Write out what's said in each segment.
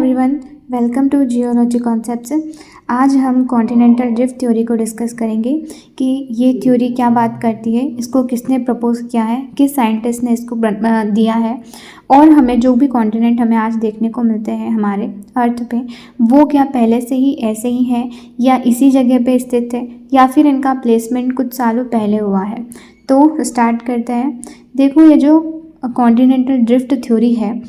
Everyone, welcome to geology concepts. आज हम continental drift theory को डिस्कस करेंगे कि ये थ्योरी क्या बात करती है, इसको किसने प्रपोज किया है, किस साइंटिस्ट ने इसको दिया है, और हमें जो भी कॉन्टिनेंट हमें आज देखने को मिलते हैं हमारे अर्थ पे, वो क्या पहले से ही ऐसे ही है या इसी जगह पे स्थित है या फिर इनका प्लेसमेंट कुछ सालों पहले हुआ है। तो स्टार्ट करते हैं। देखो, ये जो कॉन्टिनेंटल ड्रिफ्ट थ्योरी है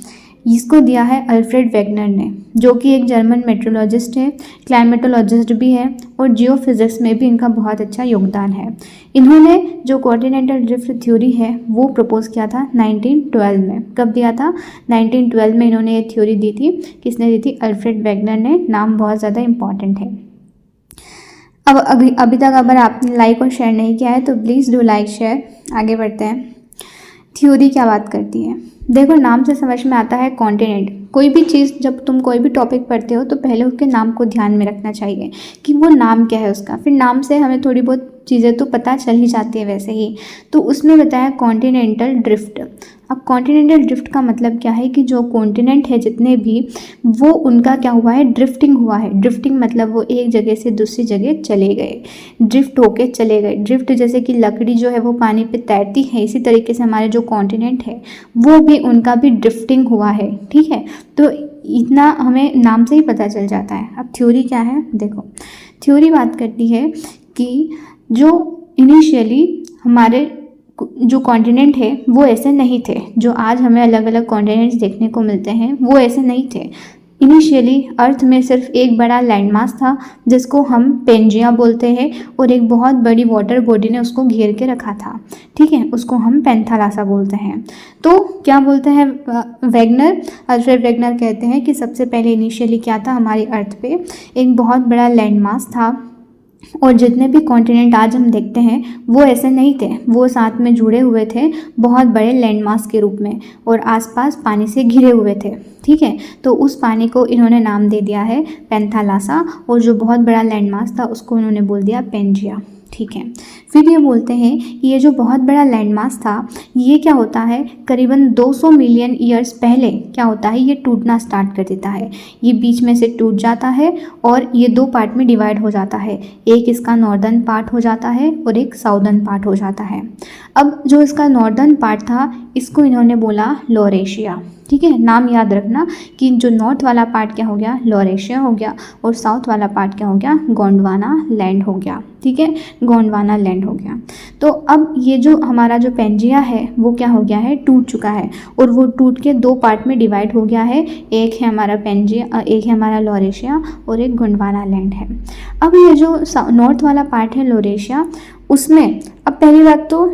इसको दिया है अल्फ्रेड वेगनर ने, जो कि एक जर्मन मेट्रोलॉजिस्ट है, क्लाइमेटोलॉजिस्ट भी है और जियोफिजिक्स में भी इनका बहुत अच्छा योगदान है। इन्होंने जो कॉन्टिनेंटल ड्रिफ्ट थ्योरी है वो प्रपोज किया था 1912 में। कब दिया था? 1912 में इन्होंने ये थ्योरी दी थी। किसने दी थी? अल्फ्रेड वेगनर ने। नाम बहुत ज़्यादा इंपॉर्टेंट है। अब अभी तक अगर आपने लाइक और शेयर नहीं किया है तो प्लीज़ डू लाइक शेयर। आगे बढ़ते हैं। थ्योरी क्या बात करती है? देखो, नाम से समझ में आता है कॉन्टिनेंट। कोई भी चीज़, जब तुम कोई भी टॉपिक पढ़ते हो तो पहले उसके नाम को ध्यान में रखना चाहिए कि वो नाम क्या है उसका। फिर नाम से हमें थोड़ी बहुत चीज़ें तो पता चल ही जाती है वैसे ही। तो उसमें बताया कॉन्टिनेंटल ड्रिफ्ट। अब कॉन्टिनेंटल ड्रिफ्ट का मतलब क्या है कि जो कॉन्टिनेंट है जितने भी, वो उनका क्या हुआ है? ड्रिफ्टिंग हुआ है। ड्रिफ्टिंग मतलब वो एक जगह से दूसरी जगह चले गए, ड्रिफ्ट होके चले गए। ड्रिफ्ट जैसे कि लकड़ी जो है वो पानी पे तैरती है, इसी तरीके से हमारे जो कॉन्टिनेंट है वो भी, उनका भी ड्रिफ्टिंग हुआ है। ठीक है, तो इतना हमें नाम से ही पता चल जाता है। अब थ्योरी क्या है? देखो, थ्योरी बात करती है कि जो इनिशियली हमारे जो कॉन्टिनेंट है वो ऐसे नहीं थे। जो आज हमें अलग अलग कॉन्टिनेंट्स देखने को मिलते हैं वो ऐसे नहीं थे। इनिशियली अर्थ में सिर्फ एक बड़ा लैंडमास था जिसको हम पेंजिया बोलते हैं, और एक बहुत बड़ी वाटर बॉडी ने उसको घेर के रखा था। ठीक है, उसको हम पेंथालासा बोलते हैं। तो क्या बोलते हैं वेगनर, अल्फ्रेड वेगनर कहते हैं कि सबसे पहले इनिशियली क्या था, हमारी अर्थ पे एक बहुत बड़ा लैंडमास था, और जितने भी कॉन्टिनेंट आज हम देखते हैं वो ऐसे नहीं थे। वो साथ में जुड़े हुए थे बहुत बड़े लैंडमास के रूप में, और आसपास पानी से घिरे हुए थे। ठीक है, तो उस पानी को इन्होंने नाम दे दिया है पेंथालासा, और जो बहुत बड़ा लैंडमास था उसको इन्होंने बोल दिया पेंजिया। ठीक है, फिर ये बोलते हैं कि ये जो बहुत बड़ा लैंडमास था ये क्या होता है, करीबन 200 मिलियन ईयर्स पहले क्या होता है, ये टूटना स्टार्ट कर देता है। ये बीच में से टूट जाता है और ये दो पार्ट में डिवाइड हो जाता है। एक इसका नॉर्दर्न पार्ट हो जाता है और एक साउदर्न पार्ट हो जाता है। अब जो इसका नॉर्दर्न पार्ट था इसको इन्होंने बोला लॉरेशिया। ठीक है, नाम याद रखना कि जो नॉर्थ वाला पार्ट क्या हो गया, लॉरेशिया हो गया, और साउथ वाला पार्ट क्या हो गया, गोंडवाना लैंड हो गया। ठीक है, गोंडवाना लैंड हो गया। तो अब ये जो हमारा जो पेंजिया है वो क्या हो गया है, टूट चुका है, और वो टूट के दो पार्ट में डिवाइड हो गया है। एक है हमारा पेंजिया, एक है हमारा लॉरेशिया, और एक गोंडवाना लैंड है। अब ये जो नॉर्थ वाला पार्ट है लॉरेशिया, उसमें अब पहली बात तो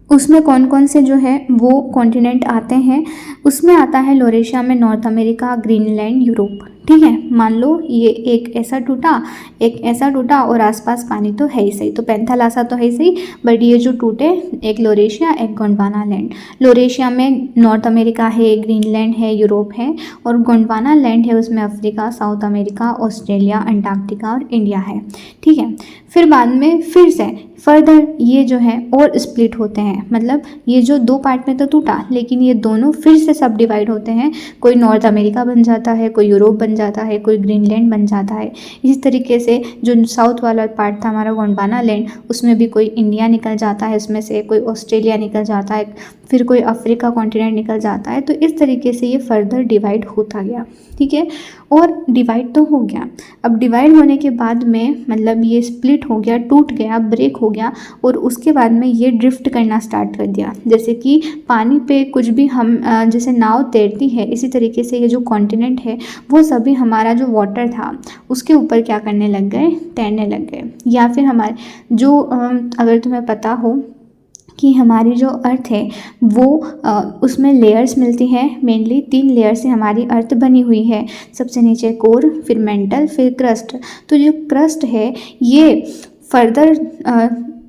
उसमें कौन कौन से जो है वो कॉन्टिनेंट आते हैं। उसमें आता है लॉरेशिया में नॉर्थ अमेरिका, ग्रीनलैंड, यूरोप। ठीक है, मान लो ये एक ऐसा टूटा और आसपास पानी तो है ही सही, तो पेंथालासा तो है ही सही, बट ये जो टूटे, एक लॉरेशिया एक गोंडवाना लैंड। लॉरेशिया में नॉर्थ अमेरिका है, ग्रीनलैंड है, यूरोप है, और गोंडवाना लैंड है उसमें Africa, south America, Australia, Antarctica और इंडिया है। ठीक है, फिर बाद में फिर से फर्दर ये जो है और स्प्लिट होते हैं, मतलब ये जो दो पार्ट में तो टूटा लेकिन ये दोनों फिर से सब डिवाइड होते हैं। कोई नॉर्थ अमेरिका बन जाता है, कोई यूरोप बन जाता है, कोई ग्रीनलैंड बन जाता है। इसी तरीके से जो साउथ वाला पार्ट था हमारा गोंडवाना लैंड, उसमें भी कोई इंडिया निकल जाता है, उसमें से कोई ऑस्ट्रेलिया निकल जाता है, फिर कोई अफ्रीका कॉन्टिनेंट निकल जाता है। तो इस तरीके से ये फर्दर डिवाइड होता गया। ठीक है, और डिवाइड तो हो गया। अब डिवाइड होने के बाद में मतलब ये स्प्लिट हो गया, टूट गया, ब्रेक हो गया, और उसके बाद में ये ड्रिफ्ट करना स्टार्ट कर दिया। जैसे कि पानी पे कुछ भी हम जैसे नाव तैरती है, इसी तरीके से ये जो कॉन्टिनेंट है वो सभी हमारा जो वाटर था उसके ऊपर क्या करने लग गए, तैरने लग गए। या फिर हमारे जो अगर तुम्हें पता हो कि हमारी जो अर्थ है वो उसमें लेयर्स मिलती हैं, मेनली 3 लेयर से हमारी अर्थ बनी हुई है। सबसे नीचे कोर, फिर मेंटल, फिर क्रस्ट। तो जो क्रस्ट है ये फर्दर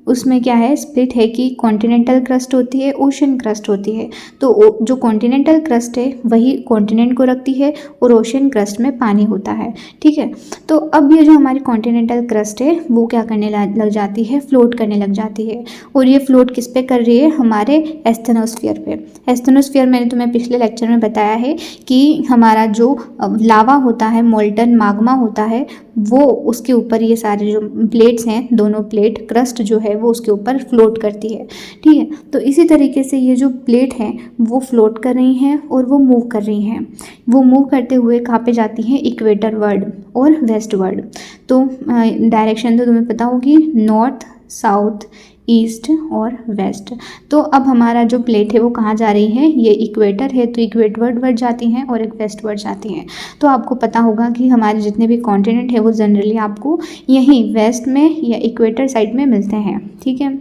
उसमें क्या है, स्प्लिट है कि कॉन्टिनेंटल क्रस्ट होती है, ओशन क्रस्ट होती है। तो जो कॉन्टिनेंटल क्रस्ट है वही कॉन्टिनेंट को रखती है और ओशन क्रस्ट में पानी होता है, ठीक है। तो अब ये जो हमारी कॉन्टिनेंटल क्रस्ट है वो क्या करने लग जाती है, फ्लोट करने लग जाती है। और ये फ्लोट किस पे कर रही है, हमारे एस्थेनोस्फीयर पे। एस्थेनोस्फीयर मैंने तुम्हें पिछले लेक्चर में बताया है कि हमारा जो लावा होता है, मोल्टन माग्मा होता है, वो उसके ऊपर ये सारे जो प्लेट्स हैं, दोनों प्लेट क्रस्ट जो है वो उसके ऊपर फ्लोट करती है, ठीक है। तो इसी तरीके से ये जो प्लेट हैं वो फ्लोट कर रही हैं और वो मूव कर रही हैं। वो मूव करते हुए कहाँ पे जाती हैं, इक्वेटर वर्ड और वेस्ट वर्ड। तो डायरेक्शन तो तुम्हें पता होगी, नॉर्थ, साउथ, ईस्ट और वेस्ट। तो अब हमारा जो प्लेट है वो कहाँ जा रही है, ये इक्वेटर है तो इक्वेटर वर्ड जाती हैं और एक वेस्ट वर्ड जाती हैं। तो आपको पता होगा कि हमारे जितने भी कॉन्टिनेंट है वो जनरली आपको यहीं वेस्ट में या इक्वेटर साइड में मिलते हैं, ठीक है।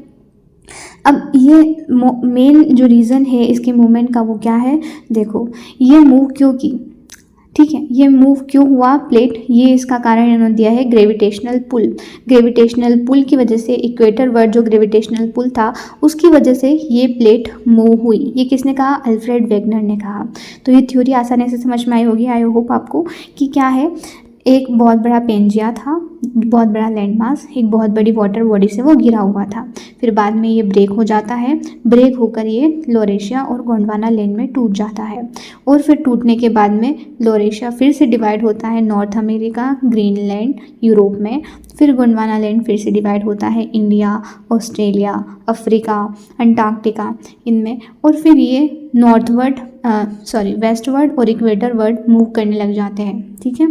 अब ये मेन जो रीज़न है इसके मूवमेंट का वो क्या है, देखो ये मूव क्यों की, ठीक है, ये मूव क्यों हुआ प्लेट, ये इसका कारण इन्होंने दिया है ग्रेविटेशनल पुल। ग्रेविटेशनल पुल की वजह से, इक्वेटर वर्ड जो ग्रेविटेशनल पुल था उसकी वजह से ये प्लेट मूव हुई। ये किसने कहा, अल्फ्रेड वेगनर ने कहा। तो ये थ्योरी आसानी से समझ में आई होगी, आई होप आपको, कि क्या है, एक बहुत बड़ा पेंजिया था, बहुत बड़ा लैंडमास, एक बहुत बड़ी वाटर बॉडी से वो गिरा हुआ था। फिर बाद में ये ब्रेक हो जाता है, ब्रेक होकर ये लोरेशिया और गोंडवाना लैंड में टूट जाता है। और फिर टूटने के बाद में लोरेशिया फिर से डिवाइड होता है नॉर्थ अमेरिका, ग्रीनलैंड, यूरोप में। फिर गोंडवाना लैंड फिर से डिवाइड होता है इंडिया, ऑस्ट्रेलिया, अफ्रीका, अंटार्कटिका, इनमें। और फिर ये वेस्टवर्ड और इक्वेटर वर्ड मूव करने लग जाते हैं, ठीक है।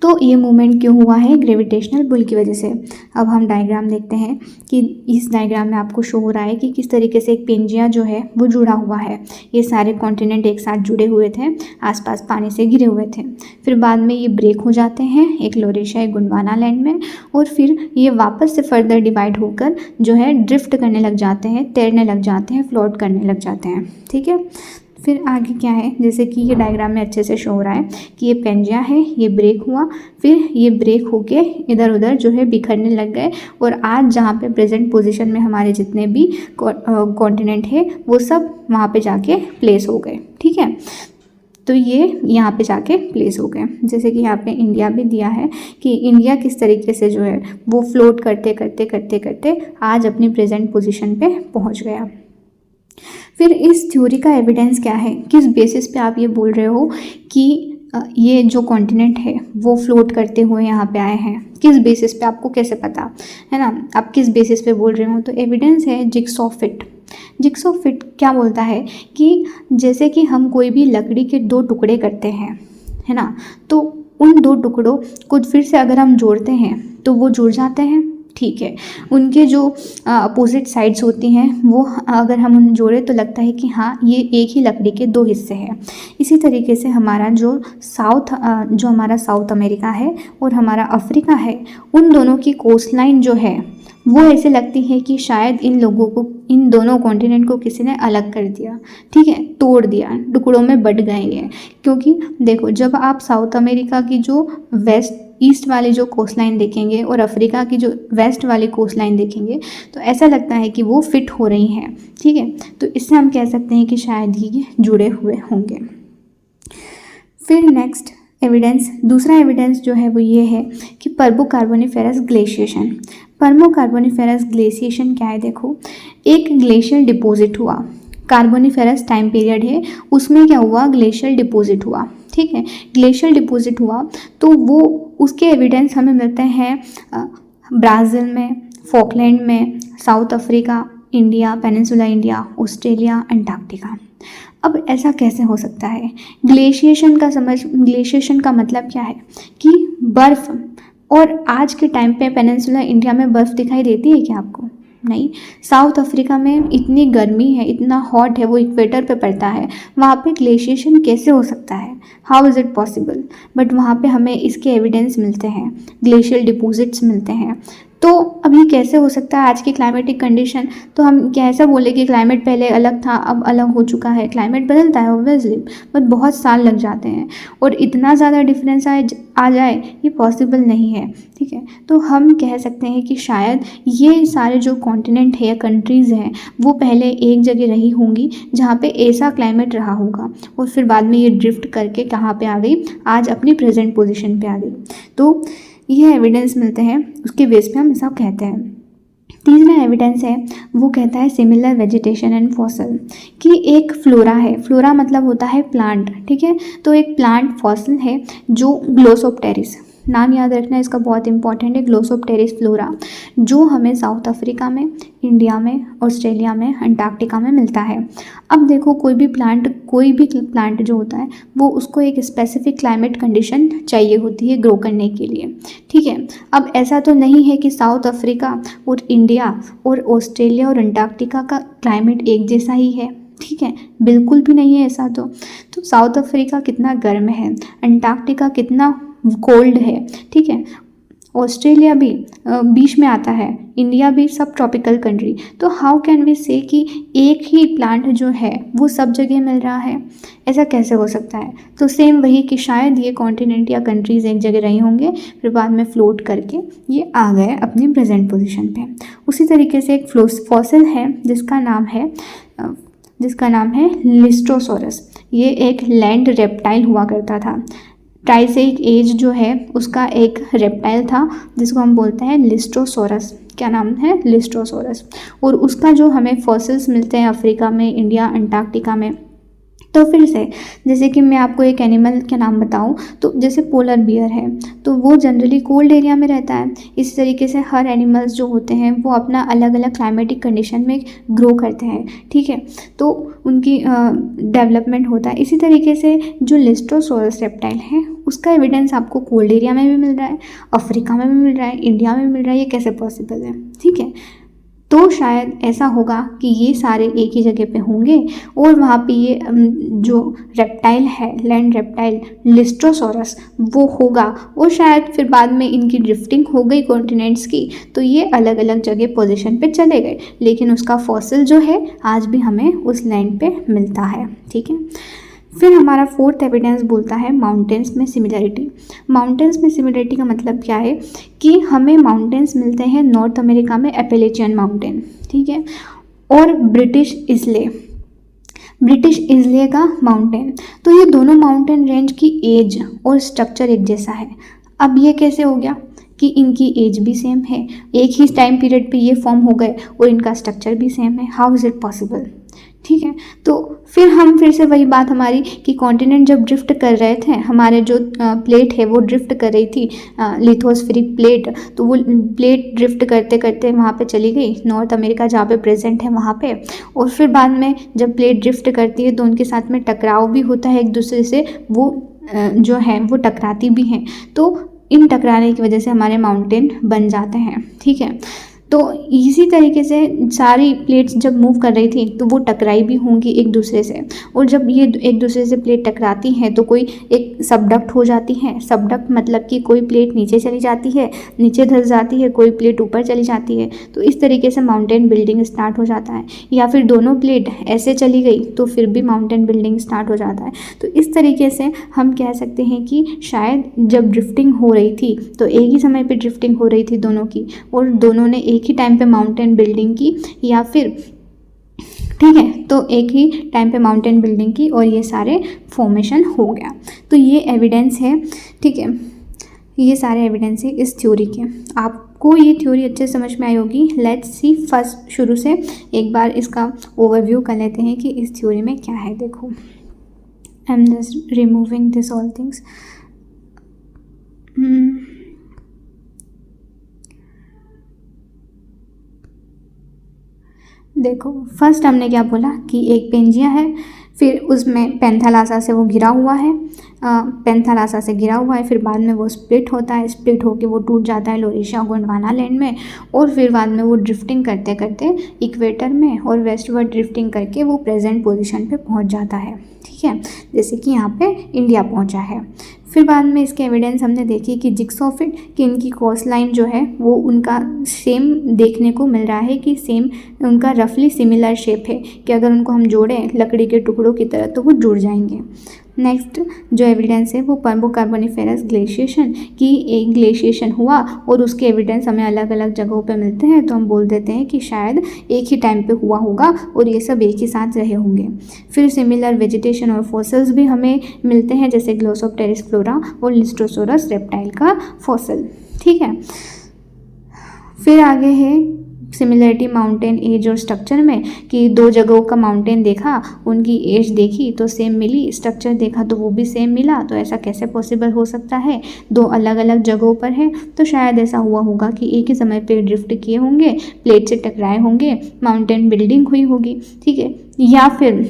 तो ये मूवमेंट क्यों हुआ है, ग्रेविटेशनल पुल की वजह से। अब हम डायग्राम देखते हैं कि इस डायग्राम में आपको शो हो रहा है कि किस तरीके से एक पेंजिया जो है वो जुड़ा हुआ है। ये सारे कॉन्टिनेंट एक साथ जुड़े हुए थे, आसपास पानी से घिरे हुए थे। फिर बाद में ये ब्रेक हो जाते हैं, एक लोरेशिया, एक गोंडवाना लैंड में। और फिर ये वापस से फर्दर डिवाइड होकर जो है ड्रिफ्ट करने लग जाते हैं, तैरने लग जाते हैं, फ्लोट करने लग जाते हैं, ठीक है। फिर आगे क्या है, जैसे कि ये डायग्राम में अच्छे से शो हो रहा है कि ये पेंजिया है, ये ब्रेक हुआ, फिर ये ब्रेक होके इधर उधर जो है बिखरने लग गए। और आज जहाँ पे प्रेजेंट पोजीशन में हमारे जितने भी कॉन्टिनेंट है वो सब वहाँ पे जाके प्लेस हो गए, ठीक है। तो ये यहाँ पे जाके प्लेस हो गए। जैसे कि यहाँ पे इंडिया भी दिया है कि इंडिया किस तरीके से जो है वो फ्लोट करते करते करते करते आज अपनी प्रेजेंट पोजीशन पे पहुँच गया। फिर इस थ्योरी का एविडेंस क्या है, किस बेसिस पे आप ये बोल रहे हो कि ये जो कॉन्टिनेंट है वो फ्लोट करते हुए यहाँ पे आए हैं, किस बेसिस पे, आपको कैसे पता है ना, आप किस बेसिस पे बोल रहे हो। तो एविडेंस है जिग्सॉ फिट। जिग्सॉ फिट क्या बोलता है कि जैसे कि हम कोई भी लकड़ी के दो टुकड़े करते हैं, है ना, तो उन दो टुकड़ों को फिर से अगर हम जोड़ते हैं तो वो जुड़ जाते हैं, ठीक है। उनके जो अपोजिट साइड्स होती हैं वो अगर हम उन्हें जोड़े तो लगता है कि हाँ ये एक ही लकड़ी के दो हिस्से हैं। इसी तरीके से हमारा जो हमारा साउथ अमेरिका है और हमारा अफ्रीका है, उन दोनों की कोस्ट लाइन जो है वो ऐसे लगती है कि शायद इन दोनों कॉन्टिनेंट को किसी ने अलग कर दिया, ठीक है, तोड़ दिया, टुकड़ों में बट गए हैं। क्योंकि देखो, जब आप साउथ अमेरिका की जो ईस्ट वाली जो कोस्ट लाइन देखेंगे और अफ्रीका की जो वेस्ट वाली कोस्ट लाइन देखेंगे तो ऐसा लगता है कि वो फिट हो रही हैं, ठीक है। तो इससे हम कह सकते हैं कि शायद ही जुड़े हुए होंगे। फिर नेक्स्ट एविडेंस, दूसरा एविडेंस जो है वो ये है कि पर्मो कार्बोनिफेरस ग्लेशिएशन। पर्मो कार्बोनिफेरस ग्लेशिएशन क्या है, देखो, एक ग्लेशियल डिपॉजिट हुआ, कार्बोनिफेरस टाइम पीरियड है, उसमें क्या हुआ, ग्लेशियल डिपॉजिट हुआ, ठीक है। ग्लेशियल डिपॉजिट हुआ तो वो उसके एविडेंस हमें मिलते हैं ब्राज़ील में, फॉकलैंड में, south Africa, India, peninsula India, Australia, Antarctica. अब ऐसा कैसे हो सकता है, ग्लेशिएशन का मतलब क्या है कि बर्फ़, और आज के टाइम पे पेनिनसुला इंडिया में बर्फ़ दिखाई देती है क्या आपको, नहीं। साउथ अफ्रीका में इतनी गर्मी है, इतना हॉट है, वो इक्वेटर पे पड़ता है, वहाँ पे ग्लेशिएशन कैसे हो सकता है, how is it possible. But वहाँ पे हमें इसके एविडेंस मिलते हैं, ग्लेशियल डिपॉजिट्स मिलते हैं। तो अभी कैसे हो सकता है आज की क्लाइमेटिक कंडीशन? तो हम कैसा बोले कि क्लाइमेट पहले अलग था, अब अलग हो चुका है। क्लाइमेट बदलता है ऑब्वियसली, बट बहुत साल लग जाते हैं और इतना ज़्यादा डिफरेंस आ जाए ये पॉसिबल नहीं है, ठीक है। तो हम कह सकते हैं कि शायद ये सारे जो कॉन्टिनेंट है या कंट्रीज़ हैं वो पहले एक जगह रही होंगी जहाँ पे ऐसा क्लाइमेट रहा होगा और फिर बाद में ये ड्रिफ्ट करके कहाँ पे आ गई, आज अपनी प्रेजेंट पोजीशन पे आ गई। तो ये एविडेंस मिलते हैं, उसके बेस पे हम ऐसा कहते हैं। तीसरा एविडेंस है वो कहता है सिमिलर वेजिटेशन एंड फॉसल, कि एक फ्लोरा है, फ्लोरा मतलब होता है प्लांट, ठीक है। तो एक प्लांट फॉसल है जो ग्लोसोप्टेरिस, नाम याद रखना इसका बहुत इंपॉर्टेंट है, ग्लोसोप्टेरिस फ्लोरा, जो हमें साउथ अफ्रीका में, इंडिया में, ऑस्ट्रेलिया में, अंटार्कटिका में मिलता है। अब देखो कोई भी प्लांट जो होता है वो उसको एक स्पेसिफिक क्लाइमेट कंडीशन चाहिए होती है ग्रो करने के लिए, ठीक है। अब ऐसा तो नहीं है कि साउथ अफ्रीका और इंडिया और ऑस्ट्रेलिया और अंटार्कटिका का क्लाइमेट एक जैसा ही है, ठीक है, बिल्कुल भी नहीं है ऐसा। तो साउथ अफ्रीका कितना गर्म है, अंटार्कटिका कितना कोल्ड है, ठीक है, ऑस्ट्रेलिया भी बीच में आता है, इंडिया भी सब ट्रॉपिकल कंट्री। तो हाउ कैन वी से कि एक ही प्लांट जो है वो सब जगह मिल रहा है, ऐसा कैसे हो सकता है? तो सेम वही कि शायद ये कॉन्टिनेंट या कंट्रीज़ एक जगह रही होंगे, फिर बाद में फ्लोट करके ये आ गए अपनी प्रेजेंट पोजीशन पे। उसी तरीके से एक फॉसिल है जिसका नाम है लिस्ट्रोसोरस। ये एक लैंड रेप्टाइल हुआ करता था। ट्राइसेइक एज जो है उसका एक रेप्टाइल था जिसको हम बोलते हैं लिस्ट्रोसोरस। क्या नाम है? लिस्ट्रोसोरस। और उसका जो हमें फॉसिल्स मिलते हैं अफ्रीका में, इंडिया, अंटार्कटिका में। तो फिर से जैसे कि मैं आपको एक एनिमल के नाम बताऊं तो जैसे पोलर बियर है तो वो जनरली कोल्ड एरिया में रहता है। इस तरीके से हर एनिमल्स जो होते हैं वो अपना अलग अलग क्लाइमेटिक कंडीशन में ग्रो करते हैं, ठीक है, तो उनकी डेवलपमेंट होता है। इसी तरीके से जो लिस्ट्रोसोरस रेप्टाइल है उसका एविडेंस आपको कोल्ड एरिया में भी मिल रहा है, अफ्रीका में भी मिल रहा है, इंडिया में भी मिल रहा है। ये कैसे पॉसिबल है, ठीक है। तो शायद ऐसा होगा कि ये सारे एक ही जगह पे होंगे और वहाँ पे ये जो रेप्टाइल है, लैंड रेप्टाइल लिस्ट्रोसोरस, वो होगा और शायद फिर बाद में इनकी ड्रिफ्टिंग हो गई कॉन्टिनेंट्स की, तो ये अलग अलग जगह पोजीशन पे चले गए, लेकिन उसका फॉसिल जो है आज भी हमें उस लैंड पे मिलता है, ठीक है। फिर हमारा फोर्थ एविडेंस बोलता है माउंटेन्स में सिमिलरिटी। माउंटेन्स में सिमिलरिटी का मतलब क्या है कि हमें माउंटेन्स मिलते हैं नॉर्थ अमेरिका में एपेलेचियन माउंटेन, ठीक है, और ब्रिटिश इजले का माउंटेन। तो ये दोनों माउंटेन रेंज की एज और स्ट्रक्चर एक जैसा है। अब ये कैसे हो गया कि इनकी एज भी सेम है, एक ही टाइम पीरियड पे ये फॉर्म हो गए और इनका स्ट्रक्चर भी सेम है। हाउ इज़ इट पॉसिबल, ठीक है। तो फिर से वही बात हमारी कि कॉन्टिनेंट जब ड्रिफ्ट कर रहे थे, हमारे जो प्लेट है वो ड्रिफ्ट कर रही थी, लिथोस्फेरिक प्लेट, तो वो प्लेट ड्रिफ्ट करते करते वहाँ पे चली गई नॉर्थ अमेरिका जहाँ पे प्रेजेंट है वहाँ पे। और फिर बाद में जब प्लेट ड्रिफ्ट करती है तो उनके साथ में टकराव भी होता है एक दूसरे से, वो जो है वो टकराती भी हैं, तो इन टकराने की वजह से हमारे माउंटेन बन जाते हैं, ठीक है। तो इसी तरीके से सारी प्लेट्स जब मूव कर रही थी तो वो टकराई भी होंगी एक दूसरे से, और जब ये एक दूसरे से प्लेट टकराती हैं तो कोई एक सबडक्ट हो जाती है। सबडक्ट मतलब कि कोई प्लेट नीचे चली जाती है, नीचे धंस जाती है, कोई प्लेट ऊपर चली जाती है, तो इस तरीके से माउंटेन बिल्डिंग स्टार्ट हो जाता है। या फिर दोनों प्लेट ऐसे चली गई तो फिर भी माउंटेन बिल्डिंग स्टार्ट हो जाता है। तो इस तरीके से हम कह सकते हैं कि शायद जब ड्रिफ्टिंग हो रही थी तो एक ही समय पर ड्रिफ्टिंग हो रही थी दोनों की, और दोनों ने एक ही टाइम पे माउंटेन बिल्डिंग की, या फिर, ठीक है, तो एक ही टाइम पे माउंटेन बिल्डिंग की और ये सारे फॉर्मेशन हो गया। तो ये एविडेंस है, ठीक है, ये सारे एविडेंस है इस थ्योरी के। आपको ये थ्योरी अच्छे समझ में आई होगी। लेट्स सी फर्स्ट शुरू से एक बार इसका ओवरव्यू कर लेते हैं कि इस थ्योरी में क्या है। देखो, I am just removing this all things. देखो, फर्स्ट हमने क्या बोला कि एक पेंजिया है, फिर उसमें पेंथालासा से वो घिरा हुआ है, पेंथालासा से घिरा हुआ है, फिर बाद में वो स्प्लिट होता है, स्प्लिट होके वो टूट जाता है लोरेशिया गोंडवाना लैंड में, और फिर बाद में वो ड्रिफ्टिंग करते करते इक्वेटर में और वेस्टवर्ड ड्रिफ्टिंग करके वो प्रेजेंट पोजीशन पे पहुंच जाता है, ठीक है, जैसे कि यहाँ पे इंडिया पहुंचा है। फिर बाद में इसके एविडेंस हमने देखी कि जिक्सॉ फिट कि इनकी कोस्ट लाइन जो है वो उनका सेम देखने को मिल रहा है कि सेम उनका रफली सिमिलर शेप है कि अगर उनको हम जोड़ें लकड़ी के टुकड़ों की तरह तो वो जुड़ जाएंगे। नेक्स्ट जो एविडेंस है वो कार्बोनिफेरस ग्लेशिएशन कि एक ग्लेशिएशन हुआ और उसके एविडेंस हमें अलग अलग जगहों पे मिलते हैं, तो हम बोल देते हैं कि शायद एक ही टाइम पे हुआ होगा और ये सब एक ही साथ रहे होंगे। फिर सिमिलर वेजिटेशन और फॉसिल्स भी हमें मिलते हैं, जैसे ग्लोसोप्टेरिस फ्लोरा और लिस्टोसोरस रेप्टाइल का फॉसिल। ठीक है, फिर आगे है सिमिलरिटी माउंटेन एज और स्ट्रक्चर में कि दो जगहों का माउंटेन देखा, उनकी एज देखी तो सेम मिली, स्ट्रक्चर देखा तो वो भी सेम मिला, तो ऐसा कैसे पॉसिबल हो सकता है, दो अलग अलग जगहों पर है। तो शायद ऐसा हुआ होगा कि एक ही समय पे ड्रिफ्ट किए होंगे, प्लेट से टकराए होंगे, माउंटेन बिल्डिंग हुई होगी। ठीक है, या फिर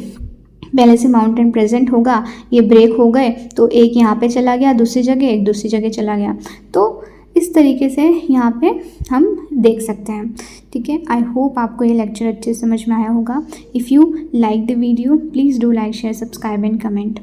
पहले से माउंटेन प्रेजेंट होगा, ये ब्रेक हो गए तो एक यहाँ पे चला गया दूसरी जगह, एक दूसरी जगह चला गया। तो इस तरीके से यहाँ पे हम देख सकते हैं। ठीक है, आई होप आपको ये लेक्चर अच्छे से समझ में आया होगा। If you like the video please do like share subscribe and comment.